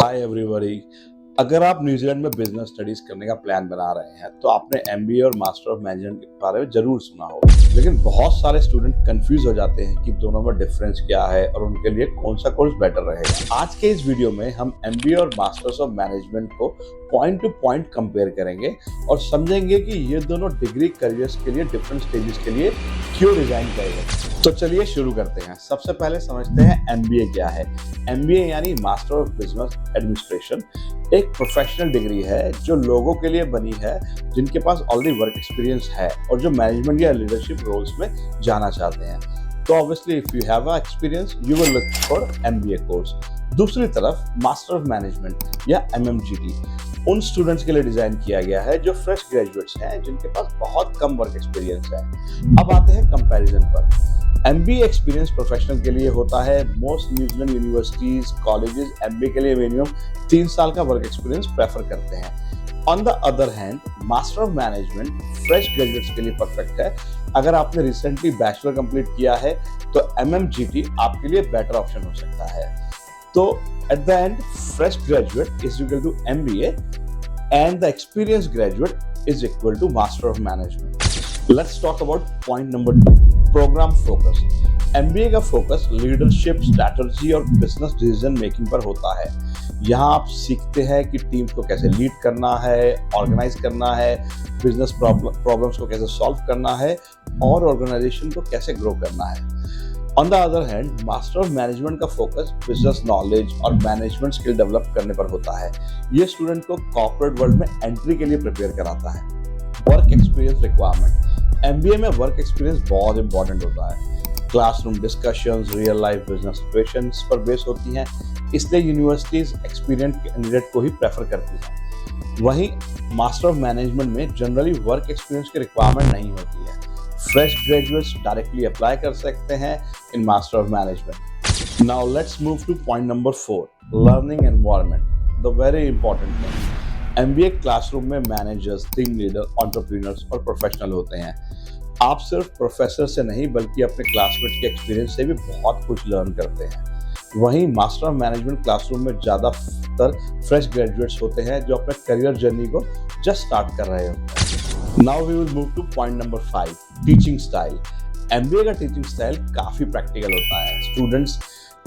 Hi everybody. अगर आप New Zealand में बिजनेस स्टडीज करने का प्लान बना रहे हैं तो आपने एमबीए और मास्टर ऑफ मैनेजमेंट के बारे में जरूर सुना होगा, लेकिन बहुत सारे स्टूडेंट कंफ्यूज हो जाते हैं कि दोनों में डिफरेंस क्या है और उनके लिए कौन सा कोर्स बेटर रहेगा। आज के इस वीडियो में हम एमबीए और मास्टर्स ऑफ मैनेजमेंट को पॉइंट टू पॉइंट कंपेयर करेंगे और समझेंगे कि ये दोनों डिग्री करियर्स के लिए डिफरेंट स्टेजेस के लिए क्यों डिजाइन किए गए। तो चलिए शुरू करते हैं। सबसे पहले समझते हैं एमबीए क्या है। एमबीए यानी मास्टर ऑफ बिजनेस एडमिनिस्ट्रेशन एक प्रोफेशनल डिग्री है जो लोगों के लिए बनी है जिनके पास ऑलरेडी वर्क एक्सपीरियंस है और जो मैनेजमेंट या लीडरशिप रोल्स में जाना चाहते हैं। तो obviously if you have a experience you will look for MBA course. दूसरी तरफ मास्टर ऑफ मैनेजमेंट या एमएमजीटी उन स्टूडेंट्स के लिए डिजाइन किया गया है जो फ्रेश ग्रेजुएट्स हैं जिनके पास बहुत कम वर्क एक्सपीरियंस है। अब आते हैं कंपैरिजन पर। एमबीए एक्सपीरियंस प्रोफेशनल के लिए होता है। Most New Zealand universities colleges MBA के लिए मिनिमम 3 साल का वर्क एक्सपीरियंस प्रेफर करते हैं। On the other hand master of management fresh graduates के लिए परफेक्ट है। अगर आपने रिसेंटली बैचलर कंप्लीट किया है तो एमएमजीटी आपके लिए बेटर ऑप्शन हो सकता है। तो at the end fresh graduate is equal to MBA and the experienced graduate is equal to Master of Management. Let's talk about point number 2, program focus. MBA का फोकस लीडरशिप, स्ट्रैटेजी और business decision making पर होता है। यहाँ आप सीखते हैं कि टीम्स को कैसे लीड करना है, ऑर्गेनाइज करना है, बिजनेस प्रॉब्लम्स को कैसे सॉल्व करना है और ऑर्गेनाइजेशन को कैसे ग्रो करना है। On the other hand master of management का फोकस बिजनेस नॉलेज और मैनेजमेंट स्किल डेवलप करने पर होता है। ये स्टूडेंट को कॉर्पोरेट वर्ल्ड में एंट्री के लिए प्रिपेयर कराता है। Work experience requirement. एमबीए में वर्क एक्सपीरियंस बहुत इंपॉर्टेंट होता है। Classroom discussions, real life business situations पर बेस होती हैं, इसलिए यूनिवर्सिटीज एक्सपीरियंस कैंडिडेट को ही प्रेफर करती हैं। वहीं मास्टर ऑफ मैनेजमेंट में जनरली वर्क एक्सपीरियंस की रिक्वायरमेंट नहीं होती है। फ्रेश ग्रेजुएट्स डायरेक्टली अप्लाई कर सकते हैं in master of management. Now let's move two point number 4, learning environment, the very important thing. MBA classroom में मैनेजर्स, टीम लीडर, एंटरप्रेन्योर्स और प्रोफेशनल होते हैं। आप सिर्फ प्रोफेसर से नहीं बल्कि अपने क्लासमेट के एक्सपीरियंस से भी बहुत कुछ लर्न करते हैं। वहीं मास्टर ऑफ मैनेजमेंट क्लासरूम में ज़्यादातर फ्रेश ग्रेजुएट्स होते हैं जो अपने करियर जर्नी को जस्ट स्टार्ट कर रहे होते हैं। Now we will move to point number 5, teaching style. MBA का टीचिंग स्टाइल काफ़ी प्रैक्टिकल होता है। स्टूडेंट्स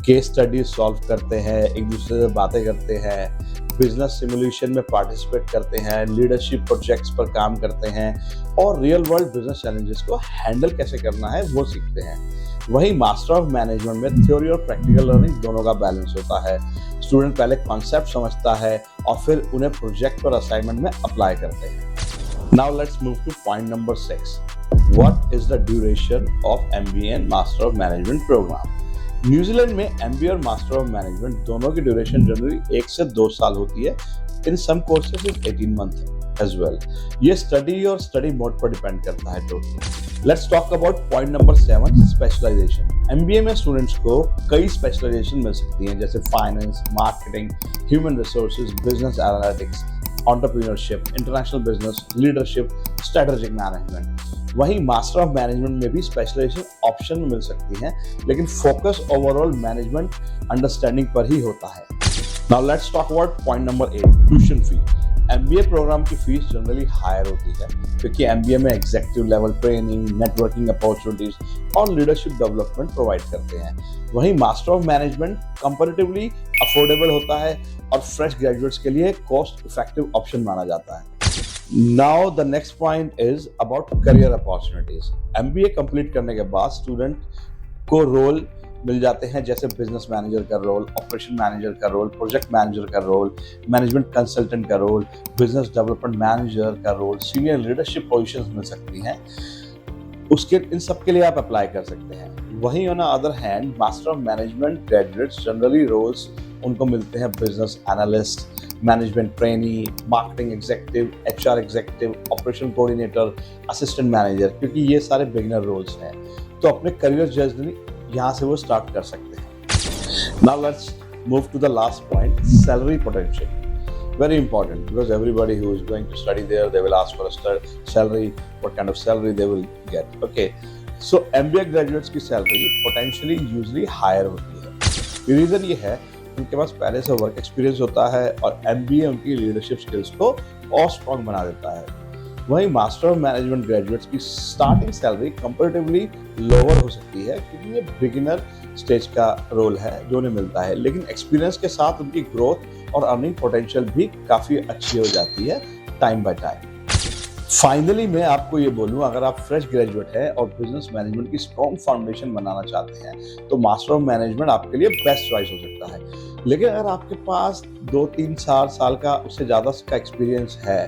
केस स्टडी सॉल्व करते हैं, एक दूसरे से बातें करते हैं, बिजनेस सिमुलेशन में पार्टिसिपेट करते हैं, लीडरशिप प्रोजेक्ट्स पर काम करते हैं और रियल वर्ल्ड बिजनेस चैलेंजेस को हैंडल कैसे करना है वो सीखते हैं। वहीं मास्टर ऑफ मैनेजमेंट में थ्योरी और प्रैक्टिकल लर्निंग दोनों का बैलेंस होता है। स्टूडेंट पहले कॉन्सेप्ट समझता है और फिर उन्हें प्रोजेक्ट और असाइनमेंट में अप्लाई करते हैं। Now let's move to point number 6. What is the duration of MBA and Master of Management program? New Zealand में MBA और Master of Management दोनों की ड्यूरेशन जनरली 1 से 2 साल होती है। In some courses 18 month as well. ये स्टडी और स्टडी मोड पर डिपेंड करता है totally. Let's talk about point number 7, specialization. MBA में स्टूडेंट्स को कई स्पेशलाइजेशन मिल सकती हैं जैसे finance, marketing, human resources, business analytics, entrepreneurship, international business, leadership, strategic management. वहीं मास्टर ऑफ मैनेजमेंट में भी स्पेशलाइजेशन ऑप्शन में मिल सकती हैं, लेकिन फोकस ओवरऑल मैनेजमेंट अंडरस्टैंडिंग पर ही होता है। Now let's talk about point number 8, tuition fee. MBA program की फीस जनरली हायर होती है क्योंकि एमबीए में executive level training, networking opportunities और लीडरशिप डेवलपमेंट प्रोवाइड करते हैं। वहीं master of management comparatively affordable होता है और फ्रेश ग्रेजुएट्स के लिए कॉस्ट इफेक्टिव ऑप्शन माना जाता है। Now the next point is about career opportunities. MBA complete करने के बाद स्टूडेंट को रोल मिल जाते हैं जैसे बिजनेस मैनेजर का रोल, ऑपरेशन मैनेजर का रोल, प्रोजेक्ट मैनेजर का रोल, मैनेजमेंट कंसल्टेंट का रोल, बिजनेस डेवलपमेंट मैनेजर का रोल, सीनियर लीडरशिप पोजीशंस मिल सकती हैं। उसके इन सब के लिए आप अप्लाई कर सकते हैं। वहीं on other hand master of management graduates generally roles उनको मिलते हैं business analyst, management trainee, marketing executive, HR executive, operation coordinator, assistant manager, क्योंकि ये सारे बिगिनर रोल्स हैं। तो अपने करियर जर्नी यहाँ से वो स्टार्ट कर सकते हैं। Now let's move to the last point, salary potential. Very important because everybody who is going to study there, they will ask for a salary, what kind of salary they will get. Okay, so MBA graduates की salary potentially usually higher होती है। Reason ये है उनके पास पहले से work experience होता है और एमबीए उनकी लीडरशिप स्किल्स को और स्ट्रॉन्ग बना देता है। वहीं मास्टर ऑफ मैनेजमेंट ग्रेजुएट्स की स्टार्टिंग सैलरी कंपैरेटिवली लोअर हो सकती है क्योंकि ये बिगिनर स्टेज का रोल है जो उन्हें मिलता है, लेकिन एक्सपीरियंस के साथ उनकी ग्रोथ और अर्निंग पोटेंशियल भी काफ़ी अच्छी हो जाती है टाइम बाय टाइम। फाइनली मैं आपको ये बोलूँ, अगर आप फ्रेश ग्रेजुएट हैं और बिजनेस मैनेजमेंट की स्ट्रॉन्ग फाउंडेशन बनाना चाहते हैं तो मास्टर ऑफ मैनेजमेंट आपके लिए बेस्ट चॉइस हो सकता है। लेकिन अगर आपके पास 2-3-4 साल का उससे ज़्यादा का एक्सपीरियंस है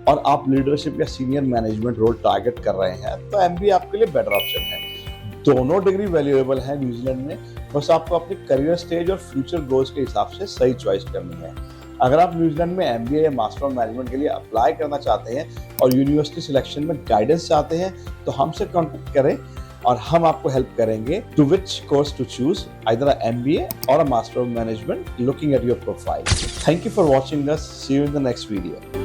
और आप लीडरशिप या सीनियर मैनेजमेंट रोल टारगेट कर रहे हैं तो एमबीए आपके लिए बेटर ऑप्शन है। दोनों डिग्री वैल्यूएबल है न्यूजीलैंड में, बस आपको अपने करियर स्टेज और फ्यूचर गोल्स के हिसाब से सही चॉइस करनी है। अगर आप न्यूजीलैंड में एमबीए या मास्टर ऑफ मैनेजमेंट के लिए अप्लाई करना चाहते हैं और यूनिवर्सिटी सिलेक्शन में गाइडेंस चाहते हैं तो हमसे कॉन्टेक्ट करें और हम आपको हेल्प करेंगे to which course to choose, either a MBA or a master of management looking at your profile. Thank you for watching us, see you in the next video.